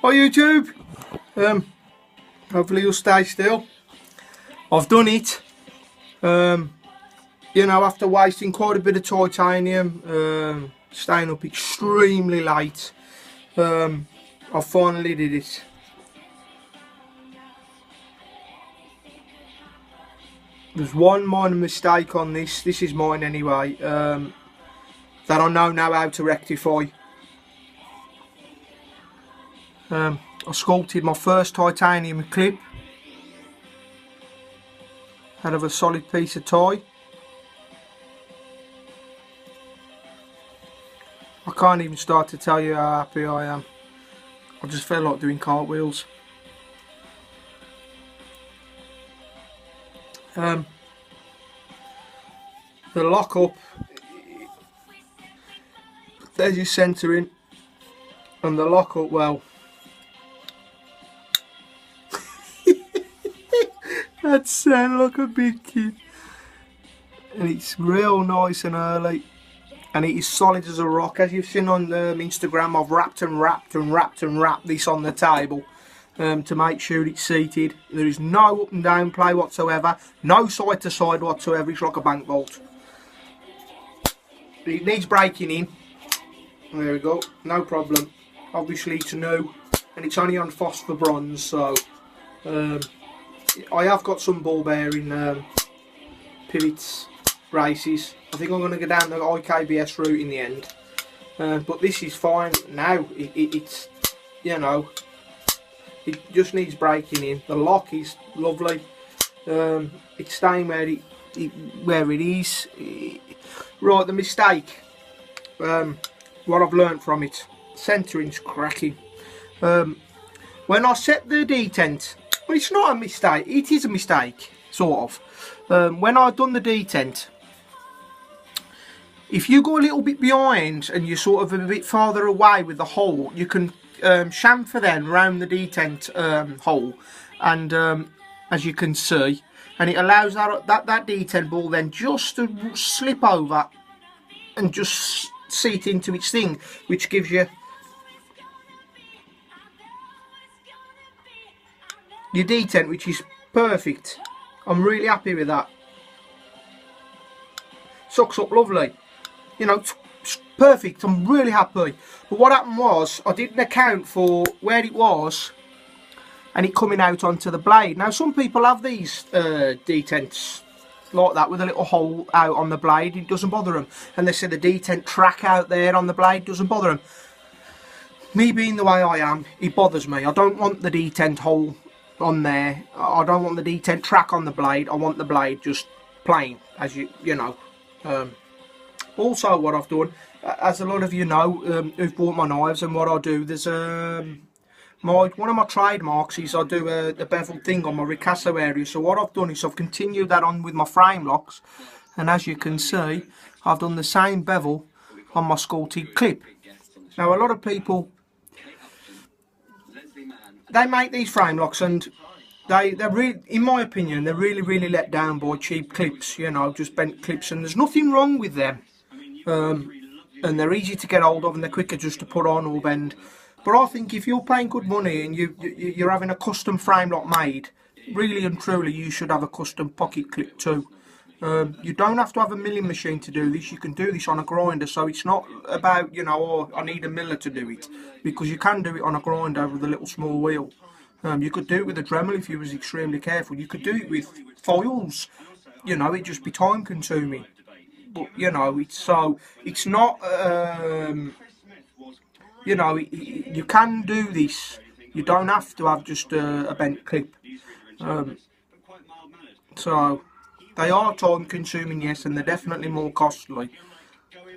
Hi YouTube. Hopefully you'll stay still. I've done it. You know, after wasting quite a bit of titanium, staying up extremely late, I finally did it. There's one minor mistake on this. This is mine anyway. That I know now how to rectify. I sculpted my first titanium clip out of a solid piece of tie. I can't even start to tell you how happy I am. I just feel like doing cartwheels. The lock up, there's your centering, and the lock up, well, that sound like a big kid, and it's real nice and early, and it is solid as a rock. As you've seen on Instagram, I've wrapped and wrapped and wrapped and wrapped this on the table to make sure it's seated. There is no up and down play whatsoever, no side to side whatsoever. It's like a bank vault. It needs breaking in. There we go, no problem. Obviously it's new and it's only on phosphor bronze, so I have got some ball bearing pivots races. I think I'm going to go down the IKBS route in the end, but this is fine now. It's, you know, it just needs breaking in. The lock is lovely. It's staying where it is. Right, the mistake, what I've learned from it, centering's cracking. When I set the detent, well, it's not a mistake, it is a mistake, sort of. When I've done the detent, if you go a little bit behind and you're sort of a bit farther away with the hole, you can chamfer then round the detent hole, and as you can see, and it allows that detent ball then just to slip over and just seat into its thing, which gives you your detent, which is perfect. I'm really happy with that. Sucks up lovely, you know, perfect. I'm really happy. But what happened was, I didn't account for where it was and it coming out onto the blade. Now some people have these detents like that with a little hole out on the blade. It doesn't bother them, and they say the detent track out there on the blade doesn't bother them. Me being the way I am, it bothers me. I don't want the detent hole on there. I don't want the detent track on the blade. I want the blade just plain, as you know. Also what I've done, as a lot of you know who've bought my knives, and what I do, there's one of my trademarks is I do the bevel thing on my ricasso area. So what I've done is I've continued that on with my frame locks, and as you can see, I've done the same bevel on my sculpted clip. Now a lot of people, they make these frame locks and they're really, in my opinion, they're really let down by cheap clips, you know, just bent clips, and there's nothing wrong with them, and they're easy to get hold of and they're quicker just to put on or bend. But I think if you're paying good money and you're having a custom frame lock made, really and truly you should have a custom pocket clip too. You don't have to have a milling machine to do this. You can do this on a grinder, so it's not about, you know, oh, I need a miller to do it, because you can do it on a grinder with a little small wheel. You could do it with a Dremel if you was extremely careful. You could do it with foils, you know, it'd just be time consuming. But, you know, it's not, you know, you can do this. You don't have to have just a bent clip. So they are time consuming, yes, and they're definitely more costly.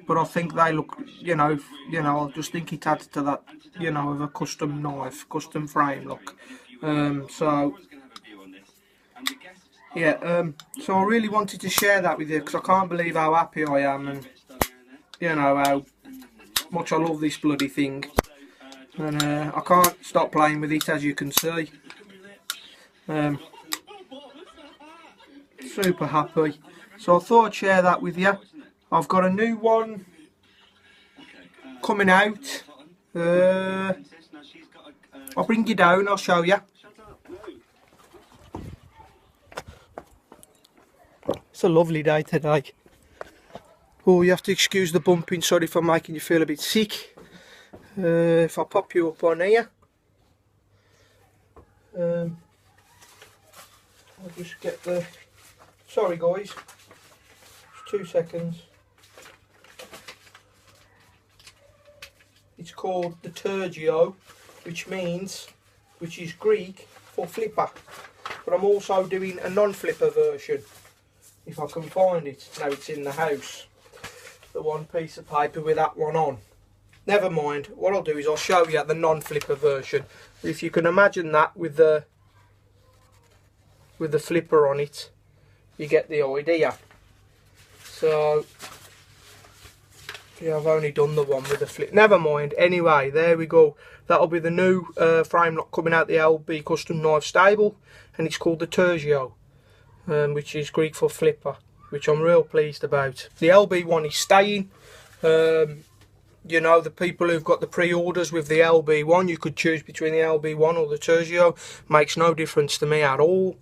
But I think they look, you know, I just think it adds to that, you know, of a custom knife, custom frame lock. So yeah, so I really wanted to share that with you, because I can't believe how happy I am, and you know how much I love this bloody thing, and I can't stop playing with it, as you can see. Super happy. So I thought I'd share that with you. I've got a new one coming out I'll bring you down, I'll show you. It's a lovely day today. Oh, you have to excuse the bumping, sorry if I'm making you feel a bit sick. If I pop you up on here. I'll just get the... Sorry guys, just 2 seconds. It's called the Tergeo, which is Greek for flipper. But I'm also doing a non-flipper version, if I can find it. Now it's in the house. The one piece of paper with that one on. Never mind, what I'll do is I'll show you the non-flipper version. If you can imagine that with the flipper on it, you get the idea. So yeah, I've only done the one with the flip. Never mind. Anyway, there we go. That'll be the new frame lock coming out the LB Custom Knife stable, and it's called the Tergeo, which is Greek for flipper, which I'm real pleased about. The LB one is staying. You know, the people who've got the pre-orders with the LB one, you could choose between the LB one or the Tergeo. Makes no difference to me at all.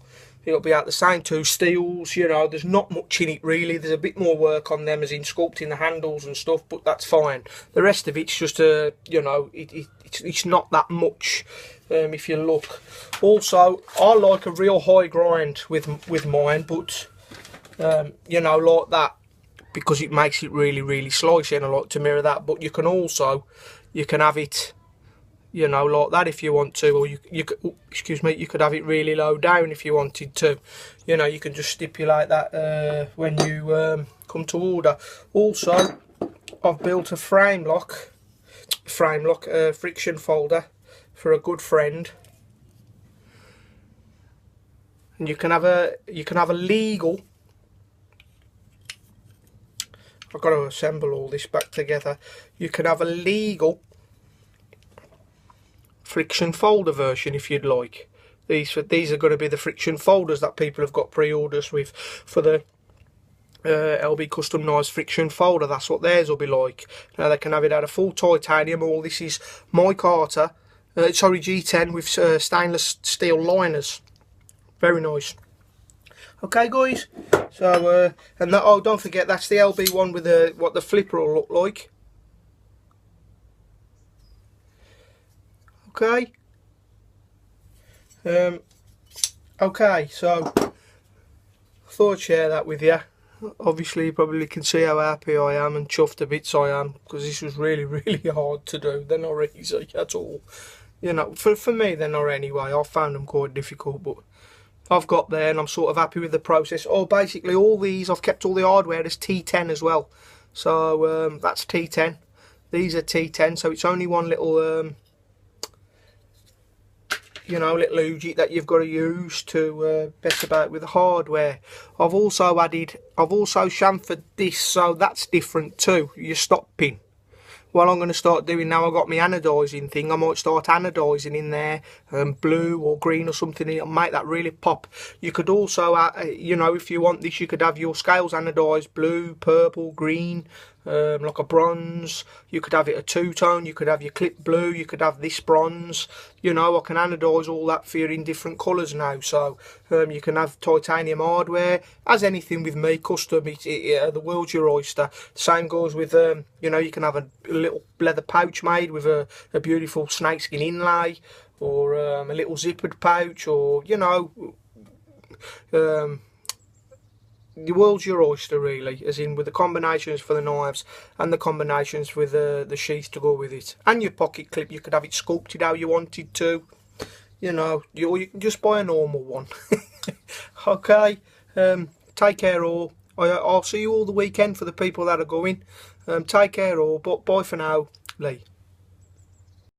It'll be out the same two steels, you know, there's not much in it really. There's a bit more work on them, as in sculpting the handles and stuff, but that's fine. The rest of it's just a, you know, it's not that much, if you look. Also, I like a real high grind with mine, but, you know, like that, because it makes it really, really slicey, and I like to mirror that. But you can have it, you know, like that if you want to, or you could, oh, excuse me, you could have it really low down if you wanted to. You know, you can just stipulate that when you come to order. Also, I've built a friction folder for a good friend, and you can have a legal. I've got to assemble all this back together. You can have a legal friction folder version if you'd like. These are going to be the friction folders that people have got pre-orders with for the LB Custom Knives friction folder. That's what theirs will be like. Now they can have it out of full titanium. All this is micarta, sorry, G10 with stainless steel liners. Very nice. Okay guys, so and that, oh, don't forget, that's the LB one with what the flipper will look like. Okay. Okay, so I thought I'd share that with you. Obviously you probably can see how happy I am and chuffed to bits I am, because this was really, really hard to do. They're not easy at all. You know, for me they're not anyway. I found them quite difficult, but I've got there and I'm sort of happy with the process. Oh, basically all these, I've kept all the hardware as T10 as well. So that's T10. These are T10, so it's only one little, you know, little oojit that you've got to use to mess about with the hardware. I've also chamfered this, so that's different too, your stop pin. What I'm going to start doing now, I've got my anodising thing, I might start anodising in there, blue or green or something, it'll make that really pop. You could also, you know, if you want this, you could have your scales anodised blue, purple, green, like a bronze. You could have it a two-tone, you could have your clip blue, you could have this bronze. You know, I can anodise all that for you in different colours now. So you can have titanium hardware. As anything with me, custom, the world's your oyster. The same goes with, you know, you can have a little leather pouch made with a beautiful snakeskin inlay, or a little zippered pouch, or, you know, the world's your oyster really, as in with the combinations for the knives and the combinations with the sheath to go with it, and your pocket clip. You could have it sculpted how you wanted to, you know, you can just buy a normal one. Okay, take care all. I'll see you all the weekend for the people that are going. Take care all, but bye for now, Lee.